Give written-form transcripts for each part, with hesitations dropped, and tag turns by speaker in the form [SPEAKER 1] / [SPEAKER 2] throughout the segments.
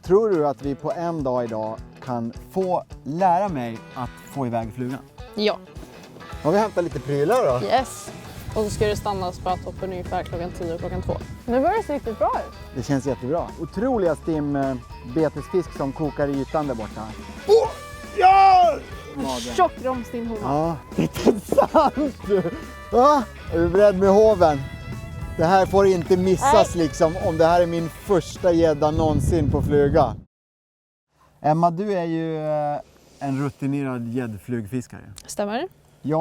[SPEAKER 1] Tror du att vi på en dag idag kan få lära mig att få iväg flugan?
[SPEAKER 2] Ja.
[SPEAKER 1] Har vi hämtat lite prylar då?
[SPEAKER 2] Yes. Och så ska du stanna spötoppen ungefär klockan 10 och klockan 2. Nu börjar det se riktigt bra ut.
[SPEAKER 1] Det känns jättebra. Otroliga betesfisk som kokar i ytan där borta. Ja!
[SPEAKER 2] Tjock romstimhona.
[SPEAKER 1] Ja, det är sant! Va? Är du beredd med hoven? Det här får inte missas liksom om det här är min första gädda någonsin på fluga. Emma, du är ju en rutinerad gäddflugfiskare.
[SPEAKER 2] Stämmer.
[SPEAKER 1] Jag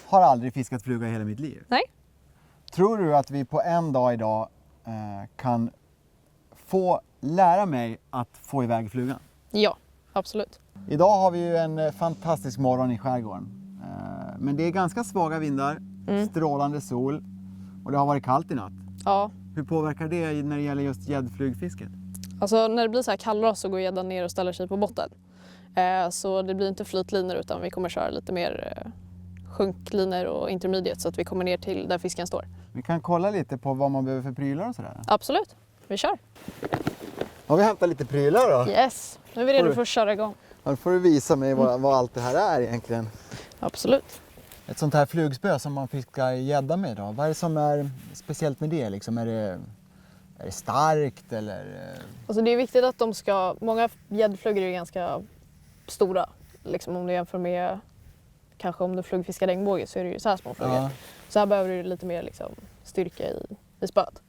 [SPEAKER 1] har aldrig fiskat fluga i hela mitt liv.
[SPEAKER 2] Nej.
[SPEAKER 1] Tror du att vi på en dag idag kan få lära mig att få iväg flugan?
[SPEAKER 2] Ja, absolut.
[SPEAKER 1] Idag har vi ju en fantastisk morgon i skärgården. Men det är ganska svaga vindar, strålande sol och det har varit kallt i natt.
[SPEAKER 2] Ja.
[SPEAKER 1] Hur påverkar det när det gäller just gäddflugfisket?
[SPEAKER 2] Alltså när det blir så här kallare så går gäddan ner och ställer sig på botten. Så det blir inte flytlinor utan vi kommer köra lite mer sjunklinor och intermediate så att vi kommer ner till där fisken står.
[SPEAKER 1] Vi kan kolla lite på vad man behöver för prylar och sådär.
[SPEAKER 2] Absolut, vi kör.
[SPEAKER 1] Har vi hämtat lite prylar då?
[SPEAKER 2] Yes, nu är vi redo för att köra igång.
[SPEAKER 1] Då får du visa mig vad allt det här är egentligen.
[SPEAKER 2] Absolut.
[SPEAKER 1] Ett sånt här flugspö som man fiskar gädda med då, vad är det som är speciellt med det? Liksom, är det starkt eller?
[SPEAKER 2] Alltså det är viktigt att många gäddflugor är ganska stora. Liksom om du jämför med kanske om du flugfiskar regnbåge så är det ju så här små flugor.
[SPEAKER 1] Ja.
[SPEAKER 2] Så här behöver du lite mer liksom, styrka i spöet.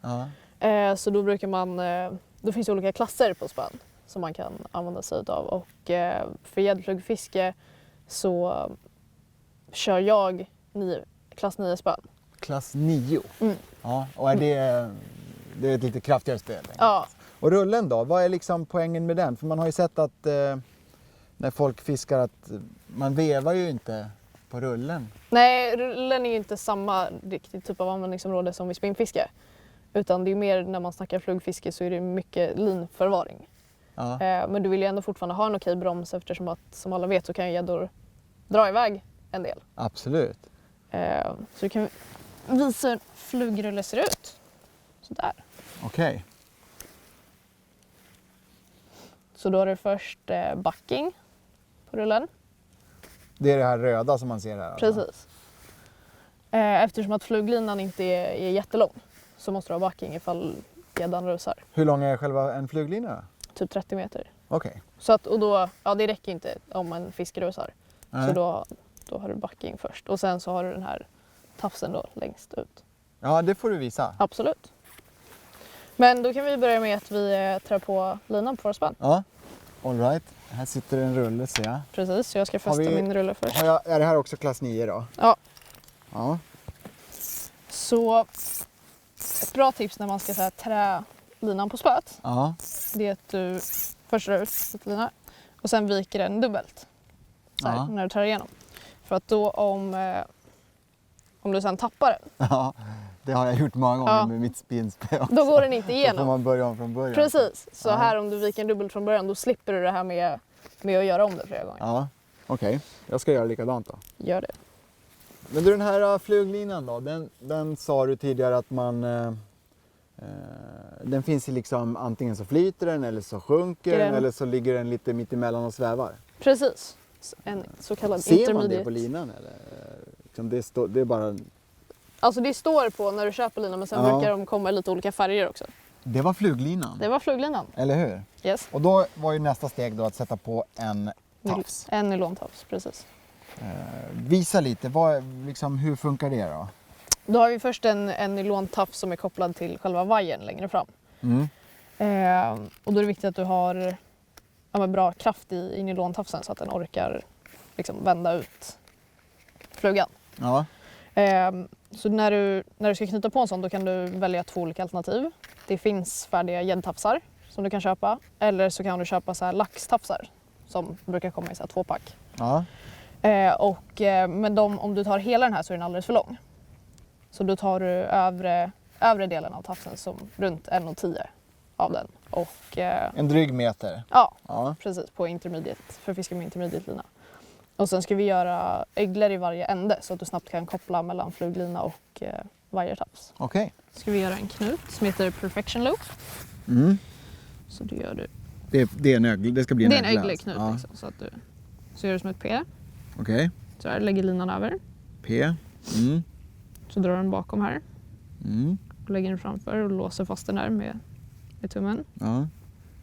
[SPEAKER 1] Ja.
[SPEAKER 2] Så då brukar då finns det olika klasser på spön som man kan använda sig av. Och för gäddflugfiske så kör jag klass 9 spön.
[SPEAKER 1] Klass 9? Ja, och är det är ett lite kraftigare spö?
[SPEAKER 2] Ja.
[SPEAKER 1] Och rullen då, vad är liksom poängen med den? För man har ju sett att när folk fiskar att man vevar ju inte på rullen.
[SPEAKER 2] Nej, rullen är ju inte samma riktigt typ av användningsområde som vid spinnfiske. Utan det är mer när man snackar flugfiske så är det mycket linförvaring.
[SPEAKER 1] Ja.
[SPEAKER 2] Men du vill ju ändå fortfarande ha en okej broms eftersom att som alla vet så kan gäddor dra iväg en del.
[SPEAKER 1] Absolut.
[SPEAKER 2] Så du kan visa hur flugrulle ser ut. Sådär.
[SPEAKER 1] Okej.
[SPEAKER 2] Så då är det först backing på rullen.
[SPEAKER 1] Det är det här röda som man ser här? Alltså.
[SPEAKER 2] Precis. Eftersom att fluglinan inte är jättelång så måste du ha backing ifall gäddan rusar.
[SPEAKER 1] Hur lång är själva en fluglina då?
[SPEAKER 2] Typ 30 meter.
[SPEAKER 1] Okej.
[SPEAKER 2] Så att, och då, ja det räcker inte om en fisk rusar.
[SPEAKER 1] Nej.
[SPEAKER 2] Så då har du backing först. Och sen så har du den här tafsen då längst ut.
[SPEAKER 1] Ja, det får du visa.
[SPEAKER 2] Absolut. Men då kan vi börja med att vi trär på linan på vår spänn.
[SPEAKER 1] Ja, all right. Här sitter en rulle ser jag.
[SPEAKER 2] Precis, så jag ska fästa min rulle först.
[SPEAKER 1] Är det här också klass 9 då?
[SPEAKER 2] Ja.
[SPEAKER 1] Ja.
[SPEAKER 2] Så ett bra tips när man ska så här, trä linan på spöet.
[SPEAKER 1] Ja.
[SPEAKER 2] Det är att du först drar ut lite lina och sen viker den dubbelt. Så här, när du tar igenom. För att då om du sen tappar den.
[SPEAKER 1] Ja, det har jag gjort många gånger med mitt spinnspö också.
[SPEAKER 2] Då går den inte
[SPEAKER 1] Då
[SPEAKER 2] igenom.
[SPEAKER 1] får man börja om från början.
[SPEAKER 2] Precis, så här om du viker en dubbelt från början då slipper du det här med att göra om det flera gånger.
[SPEAKER 1] Ja, okej. Jag ska göra likadant då.
[SPEAKER 2] Gör det.
[SPEAKER 1] Men du, den här fluglinan då, den sa du tidigare att man... den finns ju liksom antingen så flyter den eller så sjunker den eller så ligger den lite mitt emellan och svävar.
[SPEAKER 2] Precis, en så kallad
[SPEAKER 1] Ser
[SPEAKER 2] intermediate.
[SPEAKER 1] man det på linan eller? Liksom det är bara...
[SPEAKER 2] Alltså det står på när du köper linan men sen brukar de komma i lite olika färger också.
[SPEAKER 1] Det var fluglinan.
[SPEAKER 2] Det var fluglinan.
[SPEAKER 1] Eller hur?
[SPEAKER 2] Yes.
[SPEAKER 1] Och då var ju nästa steg då att sätta på en tafs.
[SPEAKER 2] En nylontafs, precis.
[SPEAKER 1] Visa lite, hur funkar det då?
[SPEAKER 2] Då har vi först en nylontafs som är kopplad till själva vajern längre fram. Och då är det viktigt att du har bra kraft i nylontafsen så att den orkar liksom vända ut flugan.
[SPEAKER 1] Ja.
[SPEAKER 2] Så när du ska knyta på en sån då kan du välja 2 olika alternativ. Det finns färdiga gäddtafsar som du kan köpa. Eller så kan du köpa så här laxtafsar som brukar komma i så här 2-pack.
[SPEAKER 1] Ja.
[SPEAKER 2] Men om du tar hela den här så är den alldeles för lång. Så då tar du övre delen av tafsen som runt 1,10 av den.
[SPEAKER 1] En dryg meter?
[SPEAKER 2] Ja, precis. På intermediate, för fiska med intermediate-lina. Och sen ska vi göra öglor i varje ände så att du snabbt kan koppla mellan fluglina och vajertafs.
[SPEAKER 1] Okej.
[SPEAKER 2] Ska vi göra en knut som heter Perfection Loop. Så du gör du.
[SPEAKER 1] Det är en ögle, det ska bli en
[SPEAKER 2] Det är en
[SPEAKER 1] ögle.
[SPEAKER 2] ögleknut
[SPEAKER 1] Ja.
[SPEAKER 2] liksom, så att du så gör du som ett P.
[SPEAKER 1] Okej.
[SPEAKER 2] Så här lägger linan över.
[SPEAKER 1] P. Mm.
[SPEAKER 2] Så drar den bakom här.
[SPEAKER 1] Mm.
[SPEAKER 2] Och lägger den framför och låser fast den där med tummen.
[SPEAKER 1] Ja.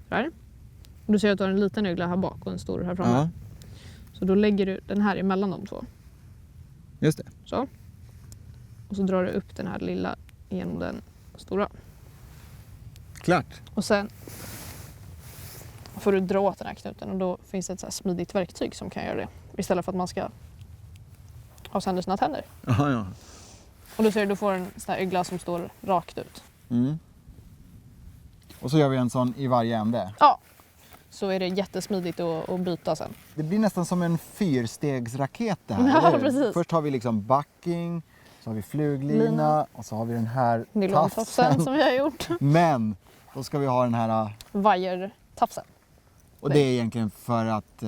[SPEAKER 2] Så här. Och du ser att du har en liten ögla här bak och en stor här framme.
[SPEAKER 1] Ja.
[SPEAKER 2] Så då lägger du den här emellan de två.
[SPEAKER 1] Just det.
[SPEAKER 2] Så. Och så drar du upp den här lilla genom den stora.
[SPEAKER 1] Klart.
[SPEAKER 2] Och sen får du dra åt den här knuten och då finns det ett så här smidigt verktyg som kan göra det. Istället för att man ska ha sönder sina tänder.
[SPEAKER 1] Ja, ja.
[SPEAKER 2] Och då ser du, du får en sån här ögla som står rakt ut.
[SPEAKER 1] Mm. Och så gör vi en sån i varje ände.
[SPEAKER 2] Ja. Så är det jättesmidigt att byta sen.
[SPEAKER 1] Det blir nästan som en fyrstegsraket det här.
[SPEAKER 2] Ja,
[SPEAKER 1] eller hur?
[SPEAKER 2] precis.
[SPEAKER 1] Först har vi liksom backing, så har vi fluglina
[SPEAKER 2] Lina.
[SPEAKER 1] och så har vi den här
[SPEAKER 2] Nylontofsen
[SPEAKER 1] tafsen.
[SPEAKER 2] som vi har gjort.
[SPEAKER 1] Men då ska vi ha den här,
[SPEAKER 2] Vajertafsen.
[SPEAKER 1] och det är egentligen för att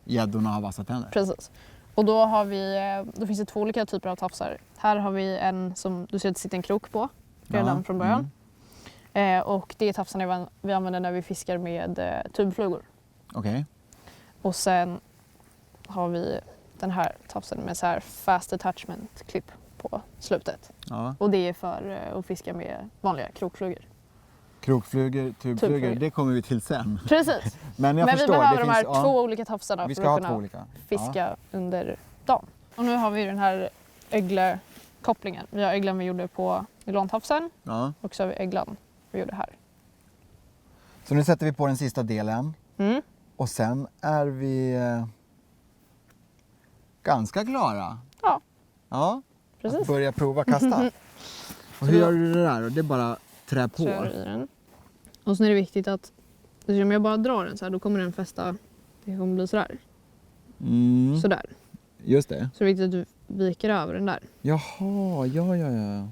[SPEAKER 1] gäddorna har vassa tänder.
[SPEAKER 2] Precis. Och då har vi, då finns det två olika typer av tafsar. Här har vi en som du ser att det sitter en krok på redan
[SPEAKER 1] Ja,
[SPEAKER 2] från början. Och det är tafsarna vi använder när vi fiskar med tubflugor.
[SPEAKER 1] Okej.
[SPEAKER 2] Och sen har vi den här tafsen med så här fast attachment klipp på slutet.
[SPEAKER 1] Ja.
[SPEAKER 2] Och det är för att fiska med vanliga krokflugor.
[SPEAKER 1] Krokflugor, tubflugor,
[SPEAKER 2] Tubflugor.
[SPEAKER 1] det kommer vi till sen.
[SPEAKER 2] Precis.
[SPEAKER 1] Men jag
[SPEAKER 2] Men
[SPEAKER 1] förstår.
[SPEAKER 2] vi behöver
[SPEAKER 1] det
[SPEAKER 2] de här
[SPEAKER 1] finns, ja,
[SPEAKER 2] två olika tafsarna
[SPEAKER 1] vi
[SPEAKER 2] för
[SPEAKER 1] ska
[SPEAKER 2] att
[SPEAKER 1] ha
[SPEAKER 2] kunna
[SPEAKER 1] två olika.
[SPEAKER 2] fiska under dagen. Och nu har vi den här öglekopplingen. Vi har öglan vi gjorde på nylontafsen
[SPEAKER 1] Ja.
[SPEAKER 2] och så har vi öglan vi gjorde här.
[SPEAKER 1] Så nu sätter vi på den sista delen
[SPEAKER 2] Mm.
[SPEAKER 1] och sen är vi ganska klara.
[SPEAKER 2] Ja,
[SPEAKER 1] Ja,
[SPEAKER 2] precis.
[SPEAKER 1] att börja prova kasta. Och hur
[SPEAKER 2] då-
[SPEAKER 1] gör du det där då? Det är bara trä
[SPEAKER 2] Så gör
[SPEAKER 1] på.
[SPEAKER 2] du i den. Och sen är det viktigt att om jag bara drar den så här då kommer den fästa, det kommer bli sådär.
[SPEAKER 1] Mm,
[SPEAKER 2] Sådär.
[SPEAKER 1] just det.
[SPEAKER 2] Så det är viktigt att du viker över den där.
[SPEAKER 1] Jaha, ja.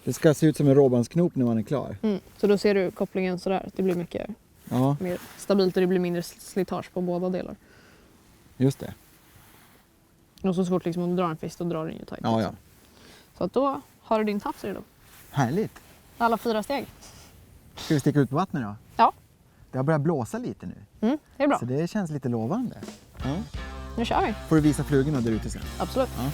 [SPEAKER 1] Det ska se ut som en råbandsknop när man är klar.
[SPEAKER 2] Mm. Så då ser du kopplingen sådär. Det blir mycket
[SPEAKER 1] Ja,
[SPEAKER 2] mer stabilt och det blir mindre slitage på båda delar.
[SPEAKER 1] just det.
[SPEAKER 2] Och så fort liksom om du drar en fisk då drar den ju tajt.
[SPEAKER 1] Ja, ja.
[SPEAKER 2] liksom. Så att då har du din tafs redo.
[SPEAKER 1] Härligt.
[SPEAKER 2] Alla 4 steg.
[SPEAKER 1] Ska vi sticka ut på vattnet då?
[SPEAKER 2] Ja.
[SPEAKER 1] Det har börjat blåsa lite nu.
[SPEAKER 2] Det är bra.
[SPEAKER 1] Så det känns lite lovande. Ja.
[SPEAKER 2] Nu kör vi.
[SPEAKER 1] Får du visa flugorna där ute sen.
[SPEAKER 2] Absolut.
[SPEAKER 1] Ja.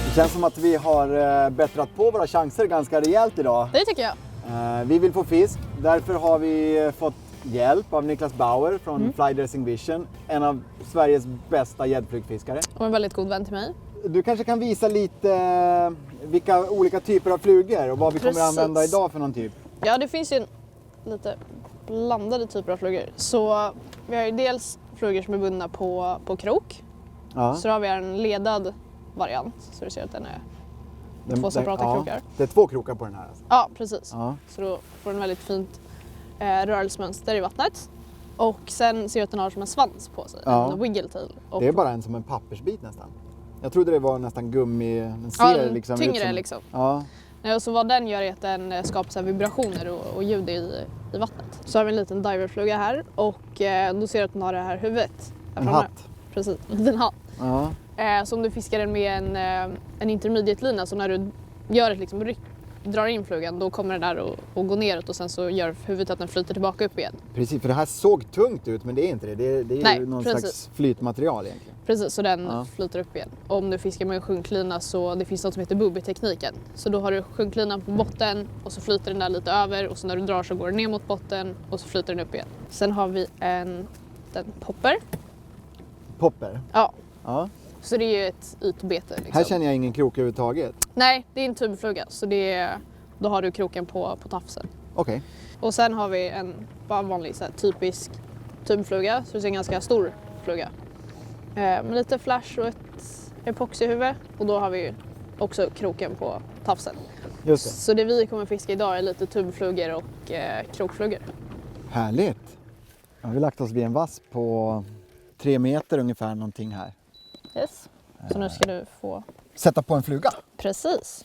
[SPEAKER 1] Det känns som att vi har bättrat på våra chanser ganska rejält idag.
[SPEAKER 2] Det tycker jag.
[SPEAKER 1] Vi vill få fisk, därför har vi fått hjälp av Niklas Bauer från Fly Dressing Vision, en av Sveriges bästa gäddflugfiskare.
[SPEAKER 2] Och en väldigt god vän till mig.
[SPEAKER 1] Du kanske kan visa lite vilka olika typer av flugor och vad vi kommer
[SPEAKER 2] Precis.
[SPEAKER 1] använda idag för någon typ.
[SPEAKER 2] Ja, det finns ju lite blandade typer av flugor. Så vi har ju dels flugor som är bundna på krok.
[SPEAKER 1] Ja.
[SPEAKER 2] Så har vi en ledad variant. Så du ser att den är två separata krokar.
[SPEAKER 1] Det är 2 krokar på den här alltså.
[SPEAKER 2] Ja, precis.
[SPEAKER 1] Ja.
[SPEAKER 2] Så då får den väldigt fint rörelsemönster i vattnet. Och sen ser jag att den har som en svans på sig,
[SPEAKER 1] Ja.
[SPEAKER 2] en wiggle tail. Och
[SPEAKER 1] Det är bara som en pappersbit nästan. Jag trodde det var nästan gummi, den ser
[SPEAKER 2] ja, den
[SPEAKER 1] liksom ut
[SPEAKER 2] tyngre
[SPEAKER 1] som...
[SPEAKER 2] liksom.
[SPEAKER 1] Ja.
[SPEAKER 2] Och så vad den gör är att den skapar så här vibrationer och ljud i vattnet. Så har vi en liten diverfluga här och då ser du att den har det här huvudet. Här
[SPEAKER 1] En
[SPEAKER 2] framme.
[SPEAKER 1] hatt.
[SPEAKER 2] Precis, en liten hatt.
[SPEAKER 1] Ja.
[SPEAKER 2] Så om du fiskar den med en intermediate-lina så när du gör ett liksom drar in flugan då kommer den där att gå neråt och sen så gör huvudet att den flyter tillbaka upp igen.
[SPEAKER 1] Precis, för det här såg tungt ut men det är inte det. Det är
[SPEAKER 2] Nej,
[SPEAKER 1] ju någon
[SPEAKER 2] precis.
[SPEAKER 1] slags flytmaterial egentligen.
[SPEAKER 2] Precis, så den
[SPEAKER 1] Ja.
[SPEAKER 2] flyter upp igen. Och om du fiskar med en sjunklina så det finns något som heter booby-tekniken. Så då har du sjunklinan på botten och så flyter den där lite över och så när du drar så går den ner mot botten och så flyter den upp igen. Sen har vi en popper.
[SPEAKER 1] Popper.
[SPEAKER 2] Ja,
[SPEAKER 1] Ja.
[SPEAKER 2] så det är ju ett ytbete. Liksom.
[SPEAKER 1] Här känner jag ingen krok överhuvudtaget.
[SPEAKER 2] Nej, det är en tubfluga så då har du kroken på tafsen.
[SPEAKER 1] Okej.
[SPEAKER 2] Och sen har vi en bara vanlig så här, typisk tubfluga, så det är en ganska stor fluga. Med lite flash och ett epoxyhuvud och då har vi också kroken på tafsen.
[SPEAKER 1] Just det.
[SPEAKER 2] Så det vi kommer fiska idag är lite tubflugor och krokflugor.
[SPEAKER 1] Härligt. Ja, vi har lagt oss vid en vass på 3 meter ungefär någonting här.
[SPEAKER 2] Yes. Så nu ska du få...
[SPEAKER 1] Sätta på en fluga.
[SPEAKER 2] Precis.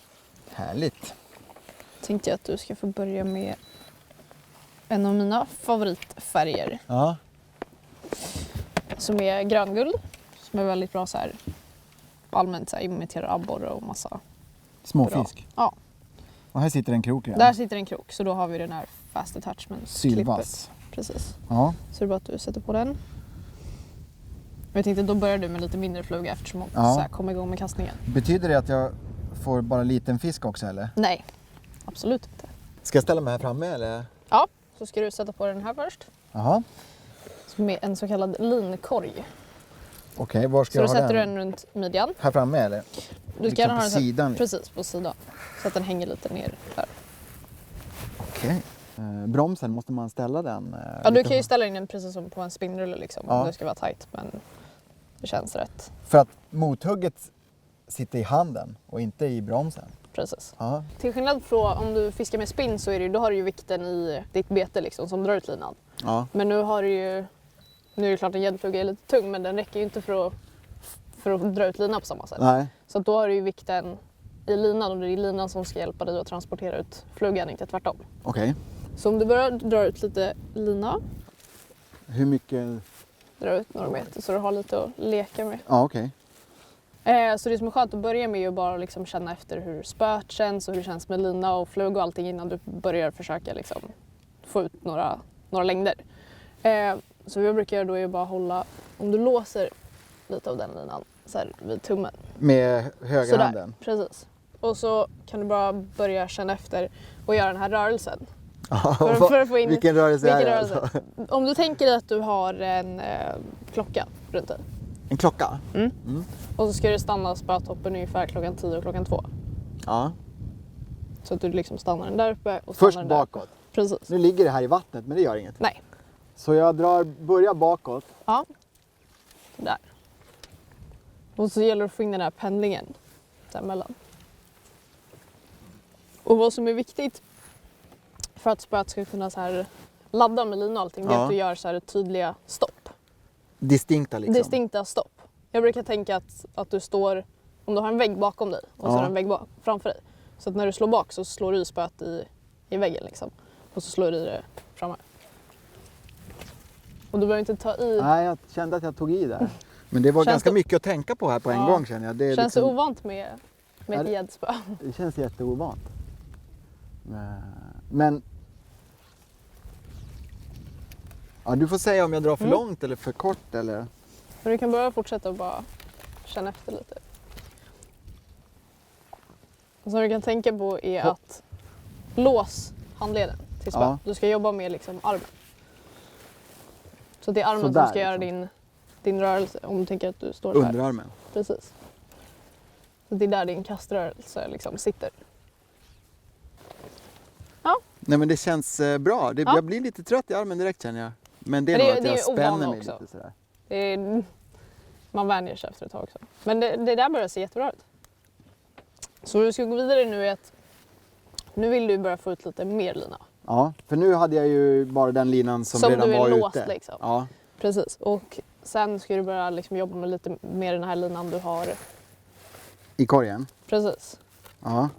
[SPEAKER 1] Härligt.
[SPEAKER 2] Tänkte jag att du ska få börja med en av mina favoritfärger
[SPEAKER 1] Ja.
[SPEAKER 2] som är grönguld. Som är väldigt bra så här allmänt så här, imiterar abborre och massa
[SPEAKER 1] Småfisk.
[SPEAKER 2] Ja.
[SPEAKER 1] Och här sitter en krok redan.
[SPEAKER 2] Där sitter en krok, så då har vi den här fast attachment
[SPEAKER 1] Sylvass.
[SPEAKER 2] Precis.
[SPEAKER 1] Ja.
[SPEAKER 2] Så det är bara att du sätter på den. Jag tänkte då börjar du med lite mindre fluga eftersom att så här, komma igång med kastningen.
[SPEAKER 1] Betyder det att jag får bara liten fisk också eller?
[SPEAKER 2] Nej, absolut inte.
[SPEAKER 1] Ska jag ställa mig här framme eller?
[SPEAKER 2] Ja, så ska du sätta på den här först.
[SPEAKER 1] Jaha.
[SPEAKER 2] Med en så kallad linkorg.
[SPEAKER 1] Okej, var ska
[SPEAKER 2] Så
[SPEAKER 1] jag
[SPEAKER 2] då
[SPEAKER 1] ha
[SPEAKER 2] sätter du
[SPEAKER 1] den?
[SPEAKER 2] den runt midjan.
[SPEAKER 1] Här framme eller?
[SPEAKER 2] Du
[SPEAKER 1] Liksom
[SPEAKER 2] ska
[SPEAKER 1] på
[SPEAKER 2] ha den
[SPEAKER 1] sidan?
[SPEAKER 2] Precis, på sidan. Så att den hänger lite ner där.
[SPEAKER 1] Okej. Bromsen, måste man ställa den?
[SPEAKER 2] Ja, du
[SPEAKER 1] lite
[SPEAKER 2] kan ju ställa in den precis som på en spinnrulle liksom,
[SPEAKER 1] Ja.
[SPEAKER 2] om det ska vara tajt, men det känns rätt.
[SPEAKER 1] För att mothugget sitter i handen och inte i bromsen?
[SPEAKER 2] Precis.
[SPEAKER 1] Ja.
[SPEAKER 2] Till skillnad från om du fiskar med spinn så är det, då har du ju vikten i ditt bete liksom, som drar ut linan.
[SPEAKER 1] Ja.
[SPEAKER 2] Men nu har du ju, nu är det klart att en gäddfluga är lite tung, men den räcker ju inte för att dra ut linan på samma sätt.
[SPEAKER 1] Nej.
[SPEAKER 2] Så att då har du ju vikten i linan och det är linan som ska hjälpa dig att transportera ut flugan, inte tvärtom.
[SPEAKER 1] Okej.
[SPEAKER 2] Så om du börjar dra ut lite lina,
[SPEAKER 1] Hur mycket?
[SPEAKER 2] dra ut några meter så du har lite att leka med.
[SPEAKER 1] Ja, okej.
[SPEAKER 2] Så det som är skönt att börja med är att bara liksom känna efter hur spöet känns och hur det känns med lina och flug och allting innan du börjar försöka liksom få ut några längder. Så vad jag brukar göra då är att bara hålla, om du låser lite av den linan så här vid tummen.
[SPEAKER 1] Med högerhanden?
[SPEAKER 2] Precis. Och så kan du bara börja känna efter och göra den här rörelsen.
[SPEAKER 1] Ja,
[SPEAKER 2] För att få in,
[SPEAKER 1] vilken rörelse är det
[SPEAKER 2] rörelse?
[SPEAKER 1] alltså?
[SPEAKER 2] Om du tänker dig att du har en klocka runt dig.
[SPEAKER 1] En klocka?
[SPEAKER 2] Och så ska du stanna spötoppen ungefär klockan 10 och klockan 2.
[SPEAKER 1] Ja.
[SPEAKER 2] Så att du liksom stannar den där uppe och
[SPEAKER 1] Först
[SPEAKER 2] stannar den där.
[SPEAKER 1] bakåt?
[SPEAKER 2] Precis.
[SPEAKER 1] Nu ligger det här i vattnet, men det gör inget.
[SPEAKER 2] Nej.
[SPEAKER 1] Så jag börjar bakåt.
[SPEAKER 2] Ja. Där. Och så gäller det att få in den här pendlingen däremellan. Och vad som är viktigt för att spöet ska kunna så här ladda med lina och allting, det är att du gör så här tydliga stopp.
[SPEAKER 1] Distinkta liksom?
[SPEAKER 2] Distinkta stopp. Jag brukar tänka att du står, om du har en vägg bakom dig och så har du en vägg framför dig. Så att när du slår bak så slår du i spöet i väggen liksom. Och så slår du i det framme. Och du behöver inte ta i.
[SPEAKER 1] Nej, jag kände att jag tog i där. Men det var
[SPEAKER 2] Känns
[SPEAKER 1] ganska
[SPEAKER 2] det...
[SPEAKER 1] mycket att tänka på här på en gång känner jag. Det är
[SPEAKER 2] Känns
[SPEAKER 1] liksom...
[SPEAKER 2] det ovant med ett gäddspö?
[SPEAKER 1] Det känns jätteovant. Men... Ja, du får säga om jag drar för långt eller för kort eller...
[SPEAKER 2] Men du kan börja fortsätta och bara känna efter lite. Och så du kan tänka på är att lås handleden till spö.
[SPEAKER 1] Ja.
[SPEAKER 2] Du ska jobba med liksom armen. Så det är armen
[SPEAKER 1] Sådär,
[SPEAKER 2] som ska göra
[SPEAKER 1] liksom.
[SPEAKER 2] din rörelse om du tänker att du står här.
[SPEAKER 1] Underarmen?
[SPEAKER 2] Precis. Så det är där din kaströrelse liksom sitter. Ja.
[SPEAKER 1] Nej men det känns bra. Jag blir lite trött i armen direkt känner jag. Men det är nog att jag spänner mig
[SPEAKER 2] också.
[SPEAKER 1] lite sådär.
[SPEAKER 2] Man vänjer sig efter ett tag också. Men det där börjar se jättebra ut. Så du ska gå vidare nu är att nu vill du börja få ut lite mer lina.
[SPEAKER 1] Ja, för nu hade jag ju bara den linan som redan
[SPEAKER 2] du är
[SPEAKER 1] var
[SPEAKER 2] låst,
[SPEAKER 1] ute.
[SPEAKER 2] liksom.
[SPEAKER 1] Ja.
[SPEAKER 2] Precis. Och sen ska du börja liksom jobba med lite mer den här linan du har.
[SPEAKER 1] I korgen?
[SPEAKER 2] Precis.
[SPEAKER 1] Ja.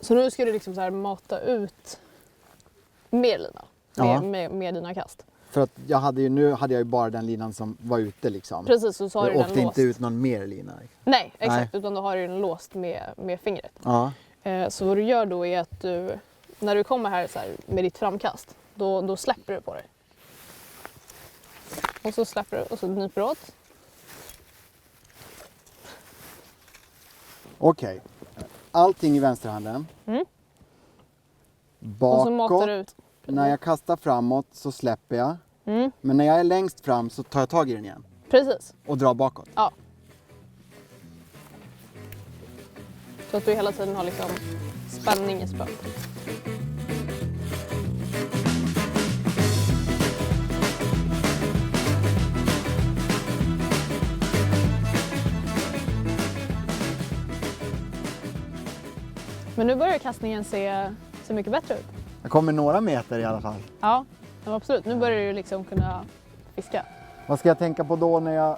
[SPEAKER 2] Så nu ska du liksom så här mata ut mer lina med dina kast.
[SPEAKER 1] För att nu hade jag ju bara den linan som var ute liksom.
[SPEAKER 2] Precis, så har
[SPEAKER 1] jag
[SPEAKER 2] du den
[SPEAKER 1] åkte
[SPEAKER 2] låst.
[SPEAKER 1] inte ut någon mer lina.
[SPEAKER 2] Nej, exakt.
[SPEAKER 1] Nej.
[SPEAKER 2] Utan då har du den låst med fingret.
[SPEAKER 1] Ja.
[SPEAKER 2] Så vad du gör då är att du, när du kommer här, så här med ditt framkast, då släpper du på dig. Och så släpper du och så nyper du åt.
[SPEAKER 1] Okej. Allting i vänsterhanden. Bakåt.
[SPEAKER 2] Och så matar du ut.
[SPEAKER 1] När jag kastar framåt så släpper jag. Men när jag är längst fram så tar jag tag i den igen.
[SPEAKER 2] Precis.
[SPEAKER 1] Och drar bakåt.
[SPEAKER 2] Ja. Så att du hela tiden har liksom spänning i spöet. Men nu börjar kastningen se mycket bättre ut.
[SPEAKER 1] Jag kommer några meter i alla fall.
[SPEAKER 2] Ja, absolut. Nu börjar du liksom kunna fiska.
[SPEAKER 1] Vad ska jag tänka på då när jag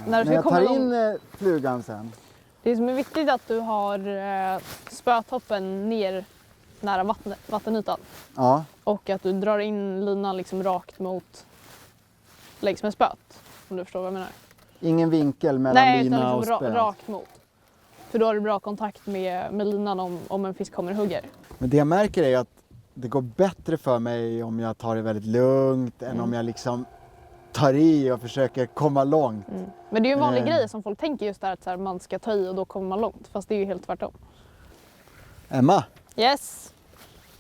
[SPEAKER 2] När du
[SPEAKER 1] tar in flugan sen?
[SPEAKER 2] Det som är viktigt är att du har spötoppen ner nära vattenytan.
[SPEAKER 1] Ja.
[SPEAKER 2] Och att du drar in linan liksom rakt längs med spöet. Om du förstår vad jag menar.
[SPEAKER 1] Ingen vinkel mellan
[SPEAKER 2] Nej, utan
[SPEAKER 1] lina och
[SPEAKER 2] liksom
[SPEAKER 1] spö.
[SPEAKER 2] rakt mot. För då har du bra kontakt med linan om en fisk kommer och hugger.
[SPEAKER 1] Men det jag märker är att det går bättre för mig om jag tar det väldigt lugnt än om jag liksom tar i och försöker komma långt.
[SPEAKER 2] Men det är ju en vanlig grej som folk tänker just där att så här, man ska ta i och då kommer man långt. Fast det är ju helt tvärtom.
[SPEAKER 1] Emma,
[SPEAKER 2] Yes!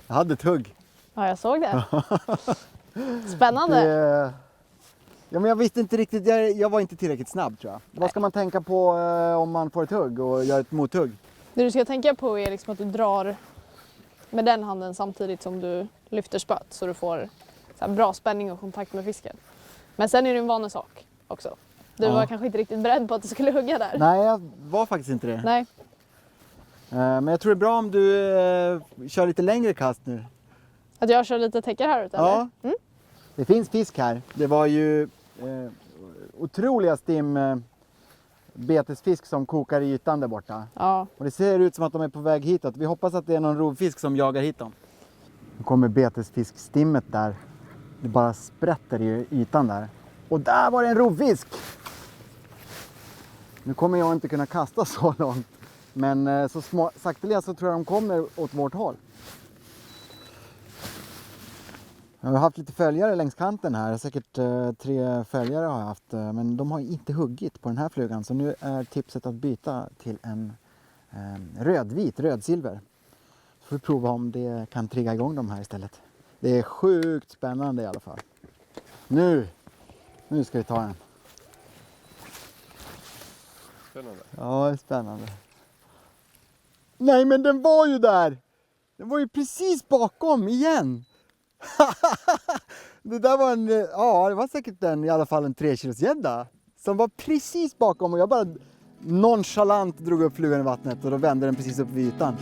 [SPEAKER 1] jag hade ett hugg.
[SPEAKER 2] Ja, jag såg det. Spännande.
[SPEAKER 1] Ja, men jag visste inte riktigt, jag var inte tillräckligt snabb tror jag. Vad ska man tänka på om man får ett hugg och gör ett mothugg?
[SPEAKER 2] Det du ska tänka på är liksom att du drar med den handen samtidigt som du lyfter spöet. Så du får så här bra spänning och kontakt med fisken. Men sen är det en vanlig sak också. Du var kanske inte riktigt beredd på att du skulle hugga där.
[SPEAKER 1] Nej, jag var faktiskt inte det.
[SPEAKER 2] Nej.
[SPEAKER 1] Men jag tror det är bra om du kör lite längre kast nu.
[SPEAKER 2] Att jag kör lite täcker här ute eller?
[SPEAKER 1] Ja. Det finns fisk här. Det var ju otroliga betesfisk som kokar i ytan där borta.
[SPEAKER 2] Ja.
[SPEAKER 1] Och det ser ut som att de är på väg hitåt. Vi hoppas att det är någon rovfisk som jagar hit dem. Nu kommer betesfiskstimmet där. Det bara sprätter i ytan där. Och där var det en rovfisk! Nu kommer jag inte kunna kasta så långt. Men så sakteliga så tror jag de kommer åt vårt håll. Jag har haft lite följare längs kanten här. Säkert 3 följare har jag haft. Men de har inte huggit på den här flugan. Så nu är tipset att byta till en rödsilver. Så får vi prova om det kan trigga igång dem här istället. Det är sjukt spännande i alla fall. Nu ska vi ta en.
[SPEAKER 3] Spännande.
[SPEAKER 1] Ja, det är spännande. Nej, men den var ju där! Den var ju precis bakom igen! Det där var det var säkert i alla fall en 3 kilos gädda. Som var precis bakom och jag bara nonchalant drog upp flugan i vattnet och då vände den precis upp vid ytan.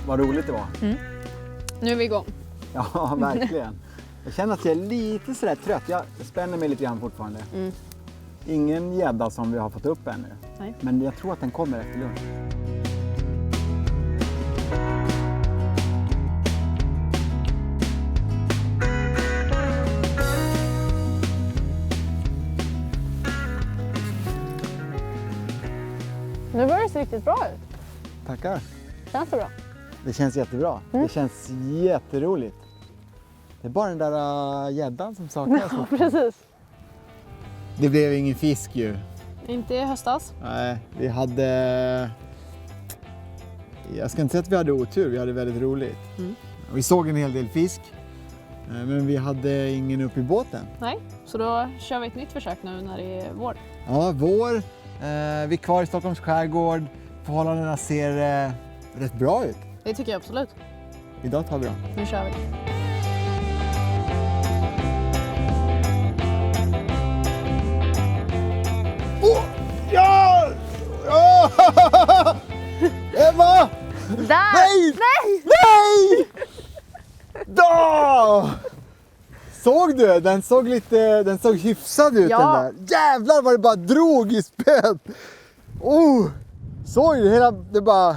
[SPEAKER 1] Vad roligt det var.
[SPEAKER 2] Nu är vi igång.
[SPEAKER 1] Ja, verkligen. Jag känner att jag är lite sådär trött. Jag spänner mig lite grann fortfarande. Ingen gädda som vi har fått upp ännu.
[SPEAKER 2] Nej.
[SPEAKER 1] Men jag tror att den kommer efter lunch.
[SPEAKER 2] Nu börjar det se riktigt bra ut.
[SPEAKER 1] Tackar.
[SPEAKER 2] Känns det bra?
[SPEAKER 1] Det känns jättebra. Det känns jätteroligt. Det är bara den där gäddan som saknas.
[SPEAKER 2] Ja, precis.
[SPEAKER 1] Det blev ingen fisk ju.
[SPEAKER 2] Inte i höstas.
[SPEAKER 1] Nej, vi hade... Jag ska inte säga att vi hade otur, vi hade väldigt roligt. Vi såg en hel del fisk. Men vi hade ingen upp i båten.
[SPEAKER 2] Nej, så då kör vi ett nytt försök nu när det är vår.
[SPEAKER 1] Ja, vår. Vi är kvar i Stockholms skärgård. Förhållandena ser rätt bra ut.
[SPEAKER 2] Det tycker jag absolut.
[SPEAKER 1] Idag tar vi dem.
[SPEAKER 2] Nu kör vi.
[SPEAKER 1] Ja! Emma!
[SPEAKER 2] Där!
[SPEAKER 1] Nej!
[SPEAKER 2] Nej!
[SPEAKER 1] Nej! Da! Såg du? Den såg hyfsad ut
[SPEAKER 2] Ja.
[SPEAKER 1] den där. Jävlar vad det bara drog i spöet. Såg du? Det bara...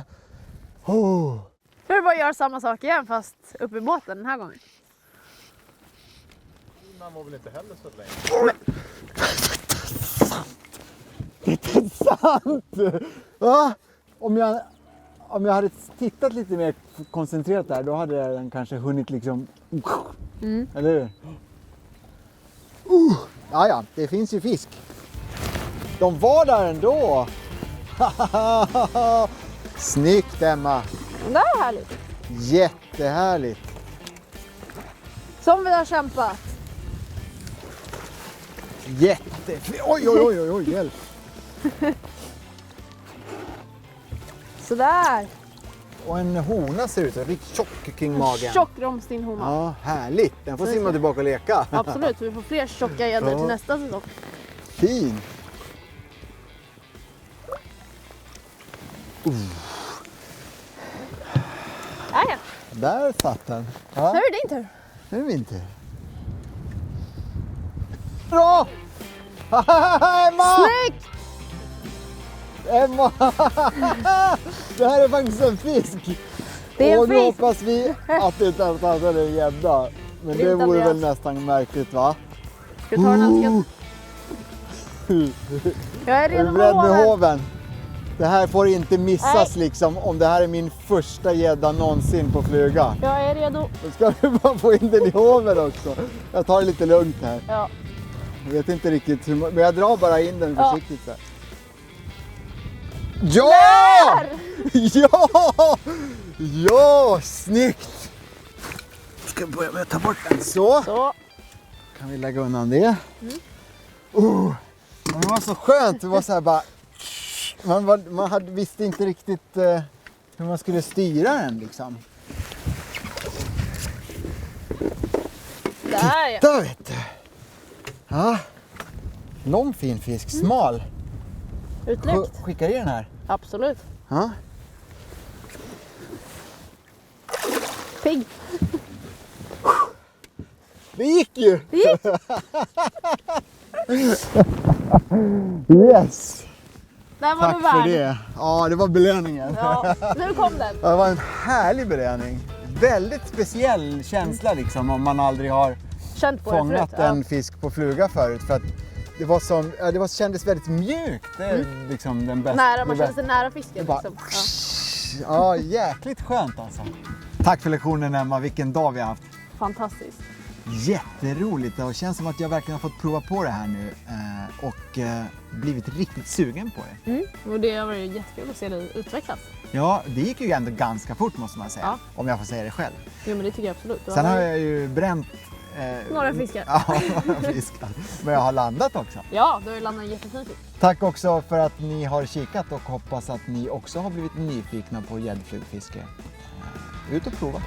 [SPEAKER 2] Nu är det bara att göra samma sak igen fast uppe i båten den här gången.
[SPEAKER 3] Man var väl inte heller så länge.
[SPEAKER 1] Det är sant! Va? Om jag hade tittat lite mer koncentrerat där, då hade den kanske hunnit liksom... Eller hur? Ja, det finns ju fisk. De var där ändå. Snyggt, Emma.
[SPEAKER 2] Det här är härligt.
[SPEAKER 1] Jättehärligt.
[SPEAKER 2] Som vi har kämpat.
[SPEAKER 1] Oj, hjälp.
[SPEAKER 2] Sådär.
[SPEAKER 1] Och en hona ser ut, riktigt tjock kring magen.
[SPEAKER 2] Tjock romstinhona.
[SPEAKER 1] Ja, härligt. Den får simma tillbaka och leka.
[SPEAKER 2] Absolut, vi får fler tjocka gäddor till nästa säsong.
[SPEAKER 1] Fin.
[SPEAKER 2] Ja.
[SPEAKER 1] Där satt den.
[SPEAKER 2] Nu
[SPEAKER 1] Ja,
[SPEAKER 2] är det din tur.
[SPEAKER 1] nu är det min tur. Bra! Emma!
[SPEAKER 2] Snyggt!
[SPEAKER 1] Emma! Det här är faktiskt en fisk.
[SPEAKER 2] Det är en
[SPEAKER 1] Och nu
[SPEAKER 2] fisk.
[SPEAKER 1] hoppas vi att det inte är en gädda. Men
[SPEAKER 2] Grymt,
[SPEAKER 1] det vore väl
[SPEAKER 2] Andreas.
[SPEAKER 1] nästan märkligt, va?
[SPEAKER 2] Ska vi ta den handsken? Jag är
[SPEAKER 1] Är
[SPEAKER 2] redo
[SPEAKER 1] du
[SPEAKER 2] med
[SPEAKER 1] beredd med
[SPEAKER 2] hoven.
[SPEAKER 1] hoven? Det här får inte missas
[SPEAKER 2] Nej.
[SPEAKER 1] liksom om det här är min första gädda någonsin på fluga.
[SPEAKER 2] Jag är redo.
[SPEAKER 1] Då ska du bara få in den i hoven också. Jag tar det lite lugnt här.
[SPEAKER 2] Ja.
[SPEAKER 1] Jag vet inte riktigt hur, men jag drar bara in den
[SPEAKER 2] Ja.
[SPEAKER 1] försiktigt så här. Ja! Ja! Ja, snyggt! Ska vi börja med att ta bort den så.
[SPEAKER 2] Så.
[SPEAKER 1] Kan vi lägga undan det. Men det var så skönt, det var så här bara... visste inte riktigt hur man skulle styra den liksom.
[SPEAKER 2] Där ja.
[SPEAKER 1] Där vet du! Ja. Lång fin fisk, smal.
[SPEAKER 2] Utläckt.
[SPEAKER 1] Skickar i den här.
[SPEAKER 2] Absolut.
[SPEAKER 1] Ja.
[SPEAKER 2] Pigg.
[SPEAKER 1] Det gick ju!
[SPEAKER 2] Det gick.
[SPEAKER 1] Yes!
[SPEAKER 2] Där var
[SPEAKER 1] Tack
[SPEAKER 2] du
[SPEAKER 1] för
[SPEAKER 2] värd.
[SPEAKER 1] det. Ja, det var belöningen.
[SPEAKER 2] Ja, nu kom den.
[SPEAKER 1] Det var en härlig belöning. Väldigt speciell känsla liksom om man aldrig har
[SPEAKER 2] Känt på det
[SPEAKER 1] fångat
[SPEAKER 2] förut.
[SPEAKER 1] en fisk på fluga förut. För att det var som, ja, kändes väldigt mjukt. Det är liksom den bästa.
[SPEAKER 2] Nära, man
[SPEAKER 1] det
[SPEAKER 2] känner sig nära fisken.
[SPEAKER 1] det bara-
[SPEAKER 2] Liksom.
[SPEAKER 1] Ja, jäkligt skönt alltså. Tack för lektionen Emma, vilken dag vi har haft.
[SPEAKER 2] Fantastiskt.
[SPEAKER 1] Jätteroligt och känns som att jag verkligen har fått prova på det här nu och blivit riktigt sugen på det.
[SPEAKER 2] Och det har varit jättekul att se dig utvecklas.
[SPEAKER 1] Ja, det gick ju ändå ganska fort måste man säga,
[SPEAKER 2] Ja.
[SPEAKER 1] om jag får säga det själv.
[SPEAKER 2] Jo men det tycker jag absolut. Du
[SPEAKER 1] Sen har jag ju bränt
[SPEAKER 2] några fiskar.
[SPEAKER 1] Ja, några fiskar. Men jag har landat också.
[SPEAKER 2] Ja, du har ju landat en jättefin fisk.
[SPEAKER 1] Tack också för att ni har kikat och hoppas att ni också har blivit nyfikna på gäddflugfiske. Ut och prova!